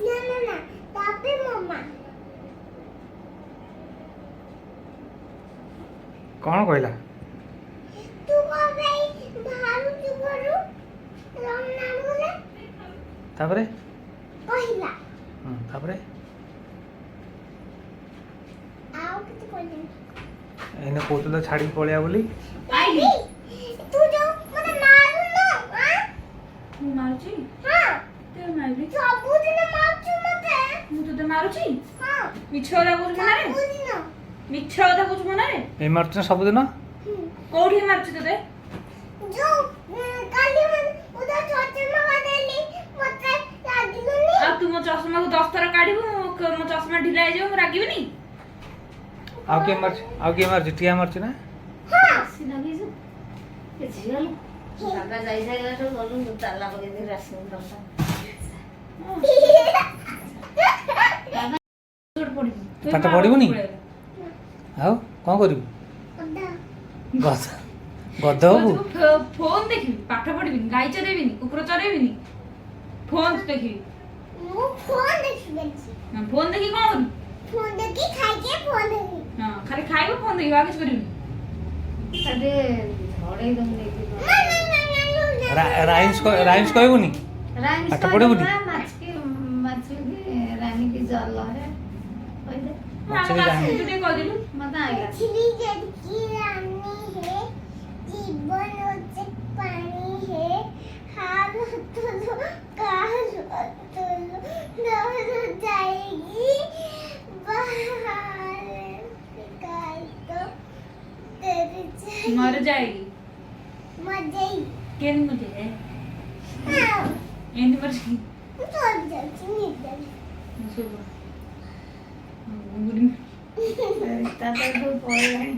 ना तापे मम्मा कौन कहला तू को भाई भालू तू करू राम नाम बोले तापरे कहिला तापरे आओ कित कोनी एने कोतुला छाड़ी पळिया बोली आई तू जो मते मारू ना हां ମୁଁ ମାରୁଛି हां ତୁ ମାରିବି ସବୁ ଦିନ ମାରୁଛୁ ମତେ ମୁଁ ତତେ ମାରୁଛି हां ମିଛ କଥା କହୁଛୁ ମନାରେ ସବୁ ଦିନ ମିଛ କଥା କହୁଛୁ ମନାରେ ए मारछ सबदिन କୋଉଠି ମାରୁଛି ତତେ जो काली मन उधर छोटे मगा देली मते लागिलुनी ଆଉ ତୁ ମୋ ଚଷମାକୁ 10 ଥର କାଢିବୁ ମୋ ଚଷମା ଢିଲା ହେଇଯିବ ମୁଁ ରାଗିବିନି आउ के मारछ टिया मारछ ना हां ଆସି ଲାଗିଛୁ ଏ ଝିଅ ଲୋ ବାବା ଯାଇସାରିଲାଠୁ ଗଲୁ ତାଲା ପକେଇଦେଇ ଆସିବୁ ତମଟା ଜୋର ପଡିବୁ ପାଠ ପଢିବୁନି? आउ कोन करिवु ओदा गध गध हबु ଫୋନ ଦେଖିବି ପାଠ ପଢିବିନି ଗାଈ ଚରେଇବିନି କୁକୁର ଚରେଇବିନି ଫୋନ ଦେଖିବି मु फोन देखिबेछि ଫୋନ ଦେଖି କଣ କରିବି फोन देखि खाइ के फोन देखि ହଁ ଖାଲି ଖାଇବୁ ଫୋନ ଦେଖିବୁ ଆଉ କିଛି କରିବିନି ଆରେ ଝଡେଇ ଦମ ନେଇକି राइम्स कहबुनी ରାଇମ୍ସ ପାଠ ପଢିବୁନି? ମାଛଲି ରାନୀ କି ଜଲ ହେ କହିଦେ ଆମ କ୍ଲାସ ତୁ ଟିକେ କହିଦେଲୁ ମତେ ଆଇଲା मछली जड़की रानी है जीवन उच्च पानी है हाल तो काल तो नर जाएगी बाहर निकाल तो तेरी मर जाएगी मजे केन मुझे हाँ एंड मर जाएगी तो जाती निकल सुबह ତାପରେ ପଳେଇଲାଣି